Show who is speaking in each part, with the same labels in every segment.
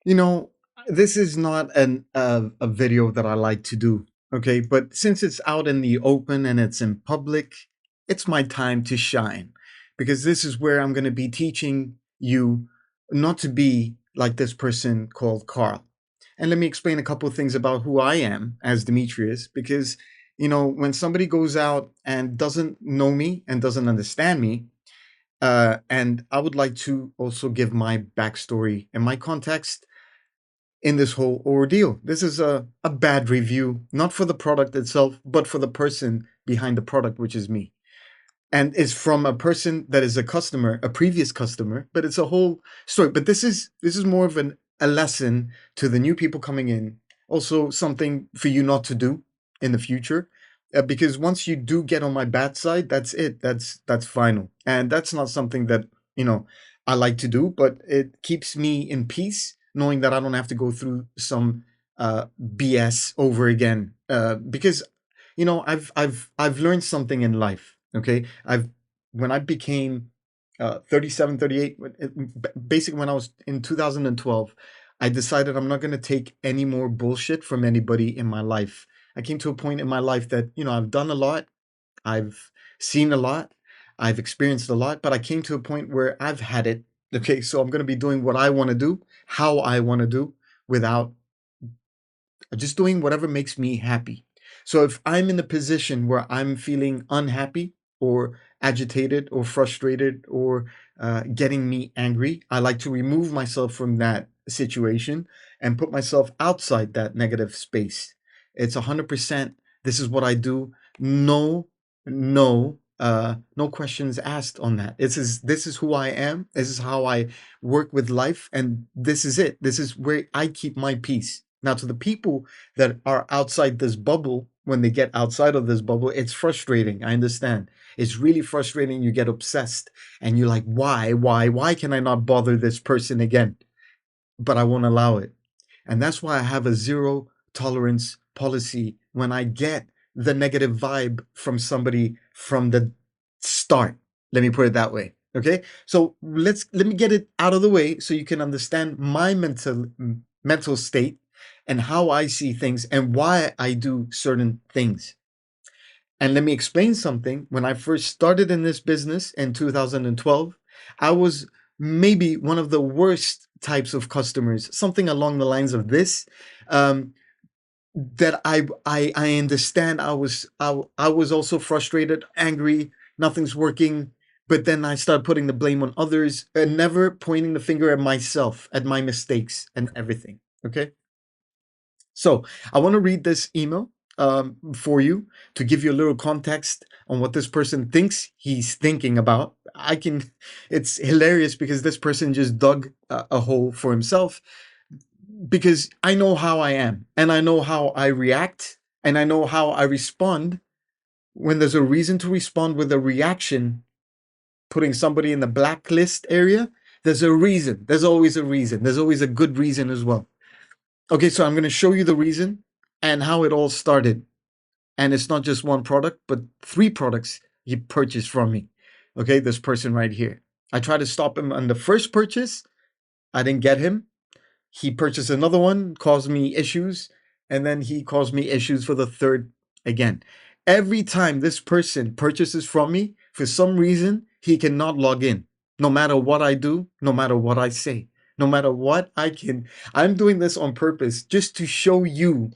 Speaker 1: You know, this is not a video that I like to do, okay? But since it's out in the open and it's in public, it's my time to shine because this is where I'm going to be teaching you not to be like this person called Carl. And let me explain a couple of things about who I am as Demetrius because when somebody goes out and doesn't know me and doesn't understand me, and I would like to also give my backstory and my context in this whole ordeal. This is a bad review, not for the product itself, but for the person behind the product, which is me. And it's from a person that is a customer, a previous customer, but it's a whole story. But this is more of a lesson to the new people coming in. Also, something for you not to do in the future, because once you do get on my bad side, that's it. That's final, and that's not something that I like to do. But it keeps me in peace, knowing that I don't have to go through some BS over again. Because I've learned something in life. Okay, I've when I became 37, 38, basically when I was in 2012, I decided I'm not going to take any more bullshit from anybody in my life. I came to a point in my life that, I've done a lot, I've seen a lot, I've experienced a lot, but I came to a point where I've had it. Okay, so I'm going to be doing what I want to do, how I want to do, without just doing whatever makes me happy. So if I'm in a position where I'm feeling unhappy or agitated or frustrated or getting me angry, I like to remove myself from that situation and put myself outside that negative space. It's 100%. This is what I do. No, no questions asked on that. This is who I am. This is how I work with life, and this is it. This is where I keep my peace. Now, to the people that are outside this bubble, when they get outside of this bubble, it's frustrating. I understand. It's really frustrating. You get obsessed and you're like, why can I not bother this person again? But I won't allow it. And that's why I have a zero tolerance policy when I get the negative vibe from somebody from the start. Let me put it that way. Okay. So let me get it out of the way so you can understand my mental state and how I see things and why I do certain things. And let me explain something. When I first started in this business in 2012, I was maybe one of the worst types of customers, something along the lines of this. Um, that I understand. I was also frustrated, angry. Nothing's working. But then I started putting the blame on others and never pointing the finger at myself, at my mistakes and everything. Okay. So I want to read this email for you to give you a little context on what this person thinks he's thinking about. It's hilarious because this person just dug a hole for himself because I know how I am and I know how I react and I know how I respond when there's a reason to respond with a reaction, putting somebody in the blacklist area. There's a reason. There's always a reason. There's always a good reason as well. Okay, so I'm going to show you the reason and how it all started. And it's not just one product, but 3 products he purchased from me. Okay, this person right here. I tried to stop him on the first purchase. I didn't get him. He purchased another one, caused me issues, and then he caused me issues for the third again. Every time this person purchases from me, for some reason, he cannot log in. No matter what I do, no matter what I say, no matter what I can. I'm doing this on purpose just to show you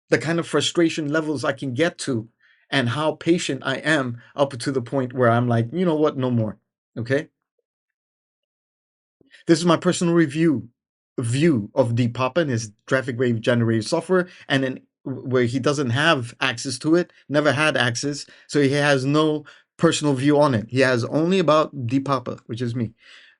Speaker 1: the kind of frustration levels I can get to and how patient I am up to the point where I'm like, you know what, no more. Okay? This is my personal view of DPAPA and his traffic wave generator software, and then where he doesn't have access to it, never had access, so he has no personal view on it. He has only about DPAPA, which is me.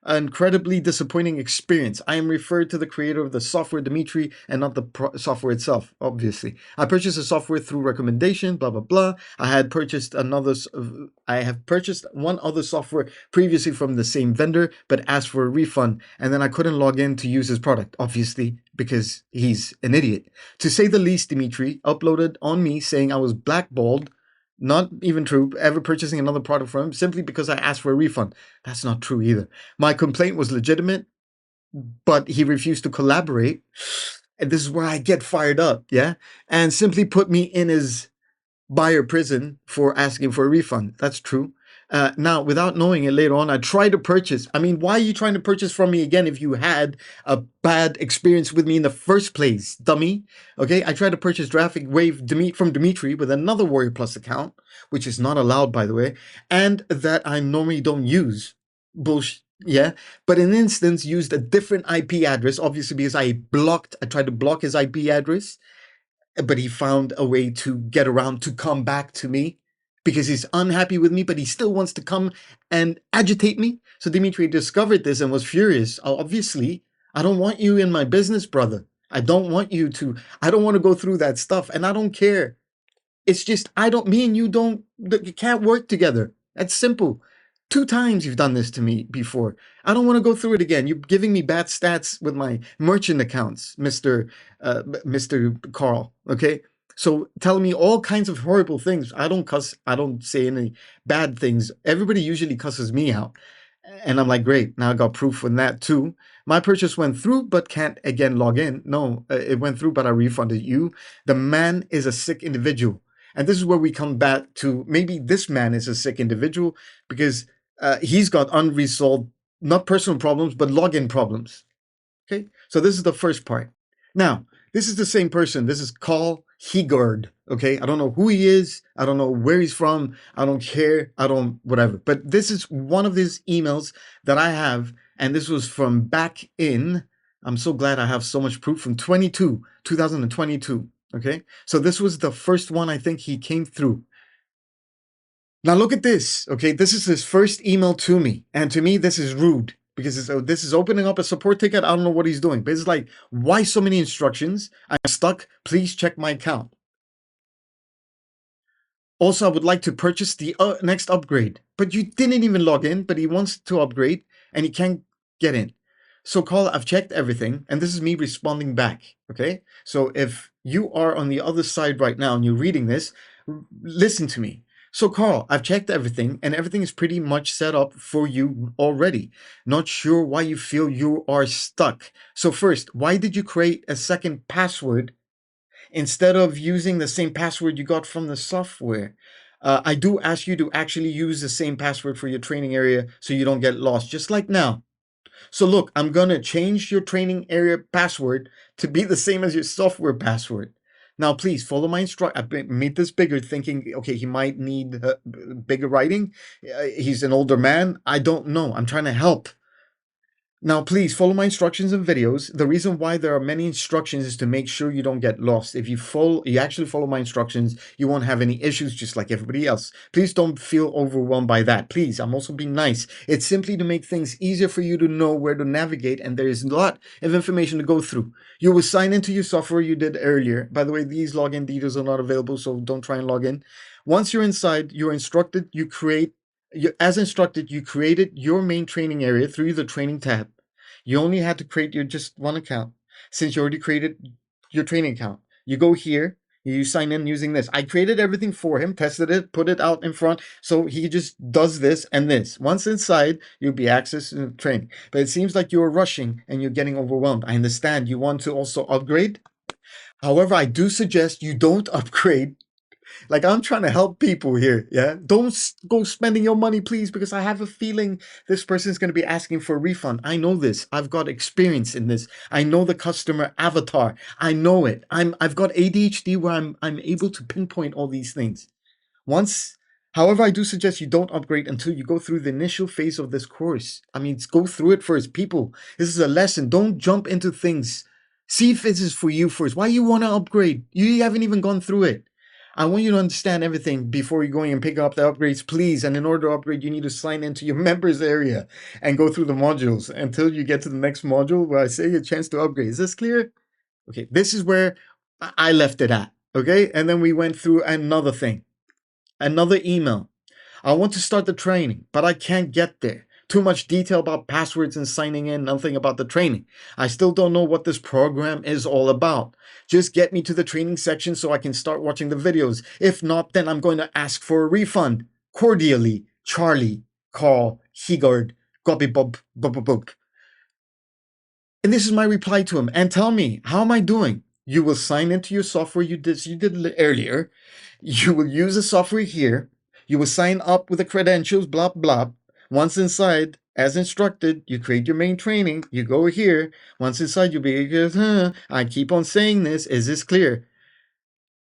Speaker 1: An incredibly disappointing experience. I am referred to the creator of the software, Dimitri, and not the software itself, obviously. I purchased the software through recommendation, blah, blah, blah. I have purchased one other software previously from the same vendor, but asked for a refund, and then I couldn't log in to use his product, obviously, because he's an idiot. To say the least, Dimitri uploaded on me saying I was blackballed. Not even true, ever purchasing another product from him simply because I asked for a refund. That's not true either. My complaint was legitimate. but he refused to collaborate. And this is where I get fired up, yeah? And simply put me in his buyer prison for asking for a refund. That's true. Now, without knowing it later on, I tried to purchase. I mean, why are you trying to purchase from me again if you had a bad experience with me in the first place, dummy? Okay, I tried to purchase Traffic Wave from Dimitri with another Warrior Plus account, which is not allowed, by the way, and that I normally don't use. Bullshit. Yeah, but in instance used a different IP address, obviously because I tried to block his IP address, but he found a way to get around to come back to me because he's unhappy with me, but he still wants to come and agitate me. So Dimitri discovered this and was furious. Obviously, I don't want you in my business, brother. I don't want to go through that stuff. And I don't care. It's just, me and you can't work together. That's simple. 2 times you've done this to me before. I don't want to go through it again. You're giving me bad stats with my merchant accounts, Mr. Carl. Okay. So telling me all kinds of horrible things. I don't cuss. I don't say any bad things. Everybody usually cusses me out. And I'm like, great. Now I got proof on that too. My purchase went through, but can't again log in. No, it went through, but I refunded you. The man is a sick individual. And this is where we come back to maybe this man is a sick individual because he's got unresolved, not personal problems, but login problems. Okay, so this is the first part. Now, this is the same person. This is Carl Hegard. Okay, I don't know who he is. I don't know where he's from. I don't care. I don't, whatever. But this is one of his emails that I have. And this was from back in, I'm so glad I have so much proof, from 2022. Okay, so this was the first one I think he came through. Now look at this, okay? This is his first email to me. And to me, this is rude because this is opening up a support ticket. I don't know what he's doing, but it's like, why so many instructions? I'm stuck. Please check my account. Also, I would like to purchase the next upgrade, but you didn't even log in, but he wants to upgrade and he can't get in. So Carl, I've checked everything and this is me responding back, okay? So if you are on the other side right now and you're reading this, listen to me. So Carl, I've checked everything and everything is pretty much set up for you already. Not sure why you feel you are stuck. So first, why did you create a second password instead of using the same password you got from the software? I do ask you to actually use the same password for your training area so you don't get lost, just like now. So look, I'm going to change your training area password to be the same as your software password. Now, please follow my instruction. I made this bigger thinking, okay, he might need bigger writing. He's an older man. I don't know. I'm trying to help. Now, please follow my instructions and videos. The reason why there are many instructions is to make sure you don't get lost. If you actually follow my instructions, you won't have any issues just like everybody else. Please don't feel overwhelmed by that. Please, I'm also being nice. It's simply to make things easier for you to know where to navigate, and there is a lot of information to go through. You will sign into your software you did earlier. By the way, these login details are not available, so don't try and log in. Once you're inside, you're instructed, as instructed, you created your main training area through the training tab. You only had to create your just one account. Since you already created your training account, you go here, you sign in using this. I created everything for him, tested it, put it out in front, so he just does this and this. Once inside, you'll be accessing training. But it seems like you're rushing and you're getting overwhelmed. I understand you want to also upgrade. However, I do suggest you don't upgrade. Like, I'm trying to help people here, yeah? Don't go spending your money, please, because I have a feeling this person is going to be asking for a refund. I know this. I've got experience in this. I know the customer avatar. I know it. I've got ADHD where I'm able to pinpoint all these things. However, I do suggest you don't upgrade until you go through the initial phase of this course. I mean, go through it first. People, this is a lesson. Don't jump into things. See if this is for you first. Why you want to upgrade? You haven't even gone through it. I want you to understand everything before you're going and pick up the upgrades, please. And in order to upgrade, you need to sign into your members area and go through the modules until you get to the next module where I say a chance to upgrade. Is this clear? Okay, this is where I left it at. Okay, and then we went through another thing, another email. I want to start the training, but I can't get there. Too much detail about passwords and signing in, nothing about the training. I still don't know what this program is all about. Just get me to the training section so I can start watching the videos. If not, then I'm going to ask for a refund. Cordially, Charlie, Carl, Hegard, Gobby Bob, Bob, Bob, Bob. And this is my reply to him. And tell me, how am I doing? You will sign into your software you did earlier. You will use the software here. You will sign up with the credentials, blah, blah. Once inside, as instructed, you create your main training. You go here. Once inside, you'll be, I keep on saying this. Is this clear?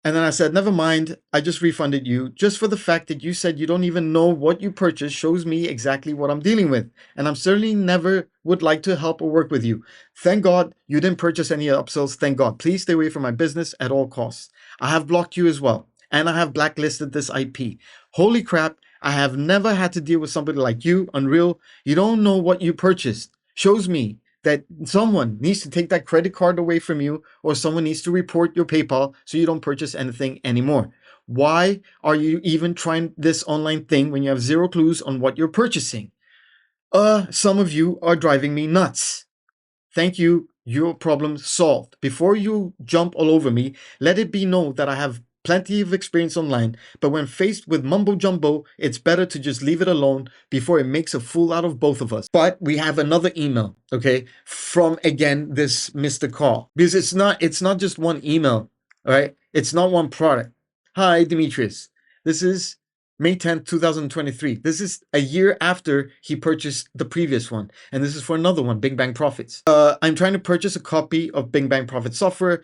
Speaker 1: And then I said, never mind, I just refunded you just for the fact that you said you don't even know what you purchased shows me exactly what I'm dealing with. And I'm certainly never would like to help or work with you. Thank God you didn't purchase any upsells. Thank God. Please stay away from my business at all costs. I have blocked you as well. And I have blacklisted this IP. Holy crap, I have never had to deal with somebody like you, Unreal. You don't know what you purchased. Shows me that someone needs to take that credit card away from you, or someone needs to report your PayPal so you don't purchase anything anymore. Why are you even trying this online thing when you have zero clues on what you're purchasing? Some of you are driving me nuts. Thank you. Your problem solved. Before you jump all over me, let it be known that I have plenty of experience online, but when faced with mumbo jumbo, it's better to just leave it alone before it makes a fool out of both of us. But we have another email, okay, from again this Mr. Call, because it's not just one email, all right? It's not one product. Hi, Demetrius. This is May 10th, 2023. This is a year after he purchased the previous one. And this is for another one, Big Bang Profits. I'm trying to purchase a copy of Big Bang Profit software.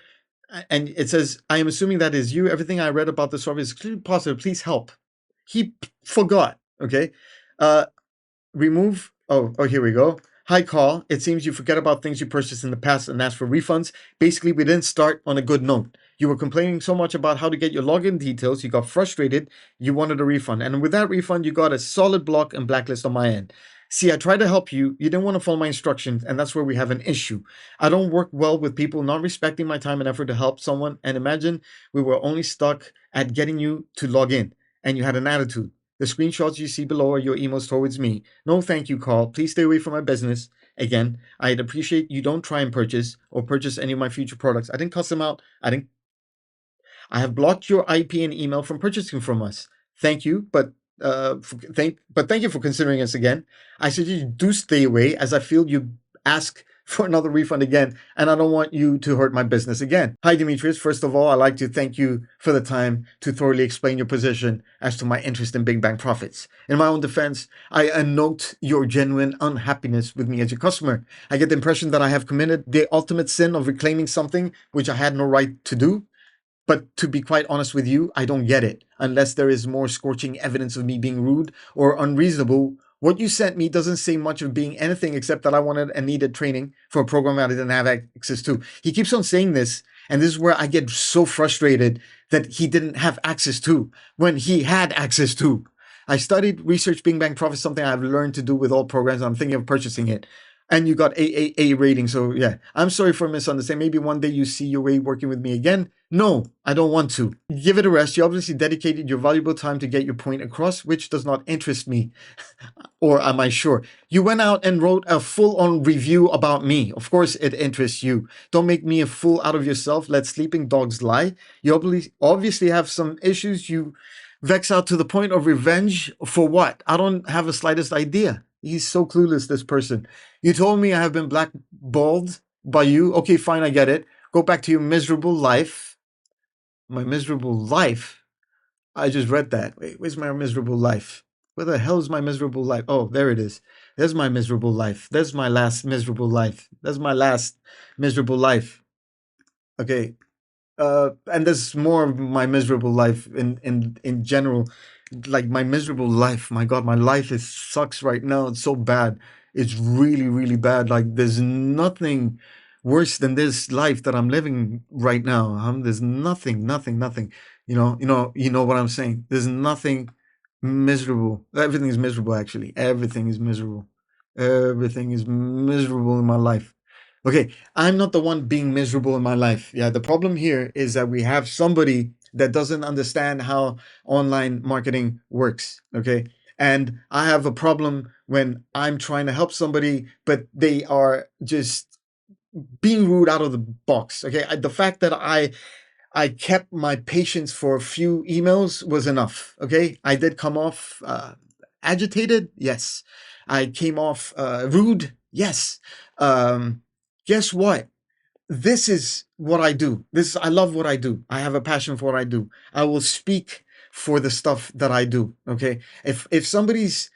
Speaker 1: And it says, I am assuming that is you. Everything I read about the software is clearly positive. Please help. He forgot. Okay. Remove. Oh, here we go. Hi, call. It seems you forget about things you purchased in the past and ask for refunds. Basically, we didn't start on a good note. You were complaining so much about how to get your login details, you got frustrated, you wanted a refund. And with that refund, you got a solid block and blacklist on my end. See, I tried to help you. You didn't want to follow my instructions, and that's where we have an issue. I don't work well with people not respecting my time and effort to help someone. And imagine we were only stuck at getting you to log in, and you had an attitude. The screenshots you see below are your emails towards me. No thank you, call. Please stay away from my business. Again, I'd appreciate you don't try and purchase or purchase any of my future products. I didn't cuss them out. I have blocked your IP and email from purchasing from us. Thank you, but thank you for considering us again. I suggest you do stay away, as I feel you ask for another refund again, and I don't want you to hurt my business again. Hi, Demetrius. First of all, I'd like to thank you for the time to thoroughly explain your position as to my interest in Big Bang Profits. In my own defense, I note your genuine unhappiness with me as your customer. I get the impression that I have committed the ultimate sin of reclaiming something which I had no right to do. But to be quite honest with you, I don't get it, unless there is more scorching evidence of me being rude or unreasonable. What you sent me doesn't say much of being anything except that I wanted and needed training for a program I didn't have access to. He keeps on saying this, and this is where I get so frustrated that he didn't have access to when he had access to. I studied research Big Bang Profit, something I've learned to do with all programs. I'm thinking of purchasing it. And you got AAA rating, so yeah. I'm sorry for misunderstanding. Maybe one day you see your way working with me again. No, I don't want to. Give it a rest. You obviously dedicated your valuable time to get your point across, which does not interest me. Or am I sure? You went out and wrote a full-on review about me. Of course it interests you. Don't make me a fool out of yourself. Let sleeping dogs lie. You obviously have some issues. You vex out to the point of revenge for what? I don't have the slightest idea. He's so clueless, this person. You told me I have been blackballed by you. Okay, fine, I get it. Go back to your miserable life. My miserable life? I just read that. Wait, where's my miserable life? Where the hell is my miserable life? Oh, there it is. There's my miserable life. There's my last miserable life. There's my last miserable life. Okay. And there's more of my miserable life in general. Like my miserable life. My God, my life is sucks right now. It's so bad. It's really, really bad. Like there's nothing worse than this life that I'm living right now. There's nothing. You know what I'm saying. There's nothing miserable. Everything is miserable. Actually, everything is miserable. Everything is miserable in my life. Okay, I'm not the one being miserable in my life. Yeah, the problem here is that we have somebody that doesn't understand how online marketing works. Okay, and I have a problem when I'm trying to help somebody, but they are just being rude out of the box. Okay, the fact that I kept my patience for a few emails was enough. Okay, I did come off agitated. Yes, I came off rude. Yes. Guess what? This is what I do. I love what I do. I have a passion for what I do. I will speak for the stuff that I do. Okay. If somebody's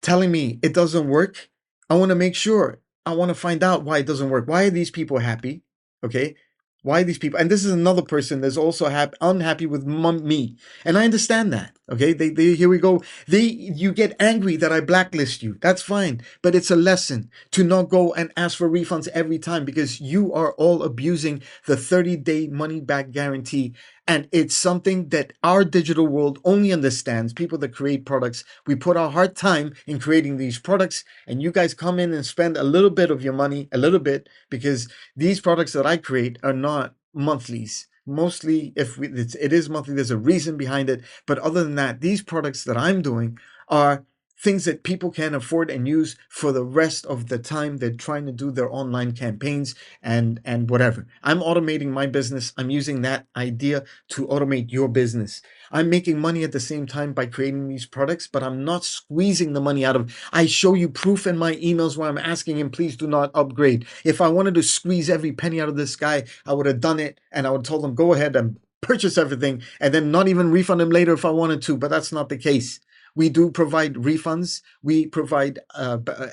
Speaker 1: telling me it doesn't work, I want to make sure. I want to find out why it doesn't work. Why are these people happy? Okay. Why are these people? And this is another person that's also unhappy with me, and I understand that. Okay, here we go. You get angry that I blacklist you. That's fine, but it's a lesson to not go and ask for refunds every time, because you are all abusing the 30-day money back guarantee. And it's something that our digital world only understands. People that create products, we put our hard time in creating these products, and you guys come in and spend a little bit of your money, a little bit, because these products that I create are not monthlies. Mostly, if it is monthly, there's a reason behind it. But other than that, these products that I'm doing are things that people can afford and use for the rest of the time they're trying to do their online campaigns and whatever. I'm automating my business. I'm using that idea to automate your business. I'm making money at the same time by creating these products, but I'm not squeezing the money out of. I show you proof in my emails where I'm asking him, please do not upgrade. If I wanted to squeeze every penny out of this guy, I would have done it, and I would have told him, go ahead and purchase everything and then not even refund him later if I wanted to, but that's not the case. We do provide refunds. We provide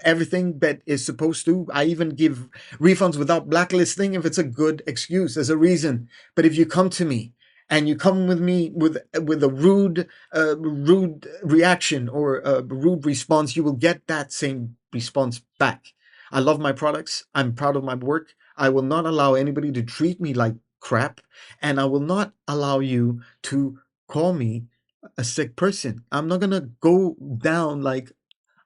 Speaker 1: everything that is supposed to. I even give refunds without blacklisting if it's a good excuse. There's a reason. But if you come to me and you come with me with a rude reaction or a rude response, you will get that same response back. I love my products. I'm proud of my work. I will not allow anybody to treat me like crap, and I will not allow you to call me a sick person. I'm not gonna go down like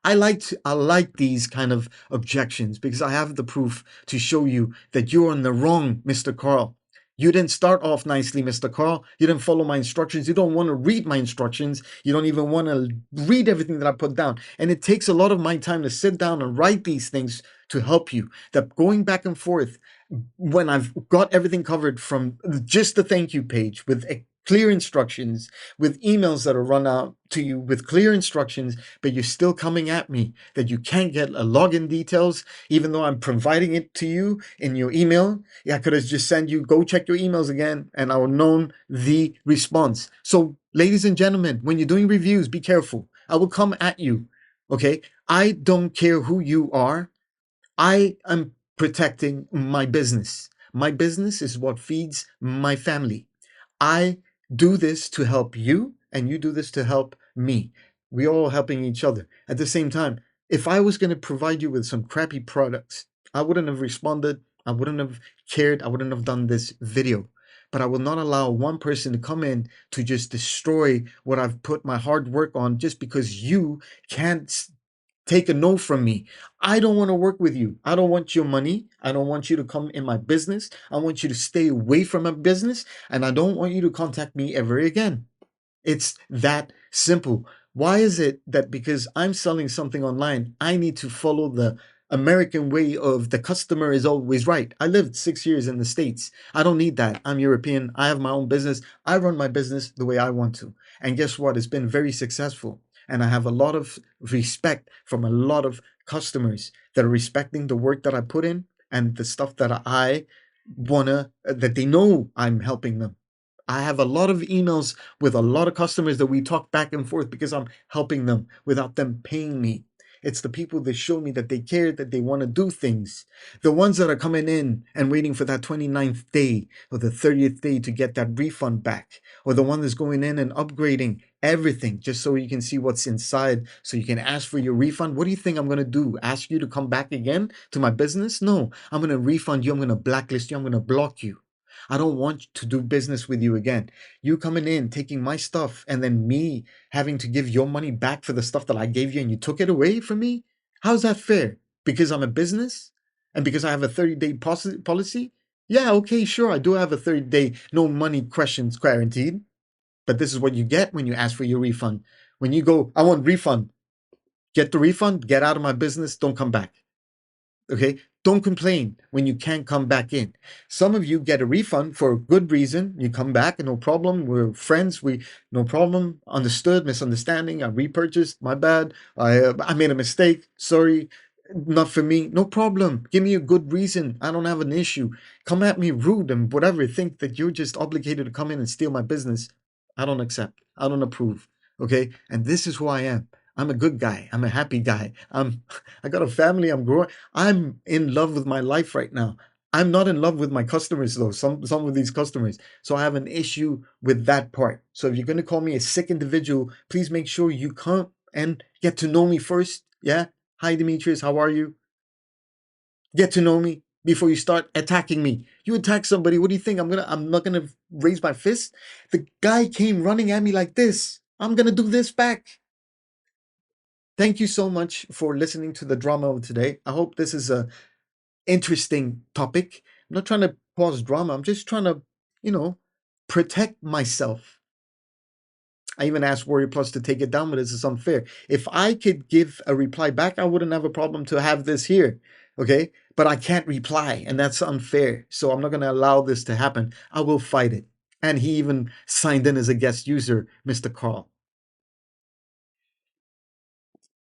Speaker 1: I like these kind of objections because I have the proof to show you that you're in the wrong, Mr. Carl. You didn't start off nicely, Mr. Carl. You didn't follow my instructions. You don't want to read my instructions. You don't even want to read everything that I put down. And it takes a lot of my time to sit down and write these things to help you. That going back and forth when I've got everything covered from just the thank you page with clear instructions, with emails that are run out to you with clear instructions, but you're still coming at me that you can't get a login details, even though I'm providing it to you in your email. Yeah, I could have just sent you, go check your emails again, and I would have known the response. So, ladies and gentlemen, when you're doing reviews, be careful. I will come at you. Okay? I don't care who you are. I am protecting my business. My business is what feeds my family. I do this to help you, and you do this to help me. We're all helping each other. At the same time, if I was going to provide you with some crappy products, I wouldn't have responded. I wouldn't have cared. I wouldn't have done this video. But I will not allow one person to come in to just destroy what I've put my hard work on just because you can't take a no from me. I don't want to work with you. I don't want your money. I don't want you to come in my business. I want you to stay away from my business, and I don't want you to contact me ever again. It's that simple. Why is it that because I'm selling something online, I need to follow the American way of the customer is always right? I lived 6 years in the States. I don't need that. I'm European. I have my own business. I run my business the way I want to. And guess what? It's been very successful. And I have a lot of respect from a lot of customers that are respecting the work that I put in and the stuff that that they know I'm helping them. I have a lot of emails with a lot of customers that we talk back and forth because I'm helping them without them paying me. It's the people that show me that they care, that they want to do things. The ones that are coming in and waiting for that 29th day or the 30th day to get that refund back, or the one that's going in and upgrading everything just so you can see what's inside so you can ask for your refund. What do you think I'm going to do? Ask you to come back again to my business? No, I'm going to refund you. I'm going to blacklist you. I'm going to block you. I don't want to do business with you again. You coming in, taking my stuff, and then me having to give your money back for the stuff that I gave you and you took it away from me? How's that fair? Because I'm a business and because I have a 30-day policy? Yeah, okay, sure. I do have a 30-day no money questions guaranteed. But this is what you get when you ask for your refund. When you go, I want refund, get the refund, get out of my business, don't come back. Okay, don't complain when you can't come back in. Some of you get a refund for a good reason. You come back, no problem. We're friends. No problem. Understood. Misunderstanding. I repurchased. My bad. I made a mistake. Sorry. Not for me, no problem. Give me a good reason. I don't have an issue. Come at me rude and whatever. Think that you're just obligated to come in and steal my business. I don't accept. I don't approve. Okay. And this is who I am. I'm a good guy. I'm a happy guy. I got a family. I'm growing. I'm in love with my life right now. I'm not in love with my customers though. Some of these customers. So I have an issue with that part. So if you're gonna call me a sick individual, please make sure you come and get to know me first. Yeah. Hi, Demetrius. How are you? Get to know me before you start attacking me. You attack somebody, what do you think? I'm not gonna raise my fist? The guy came running at me like this. I'm gonna do this back. Thank you so much for listening to the drama of today. I hope this is a interesting topic. I'm not trying to cause drama. I'm just trying to, you know, protect myself. I even asked Warrior Plus to take it down, but this is unfair. If I could give a reply back, I wouldn't have a problem to have this here. Okay. But I can't reply, and that's unfair. So I'm not going to allow this to happen. I will fight it. And he even signed in as a guest user, Mr. Carl.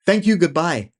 Speaker 1: Thank you. Goodbye.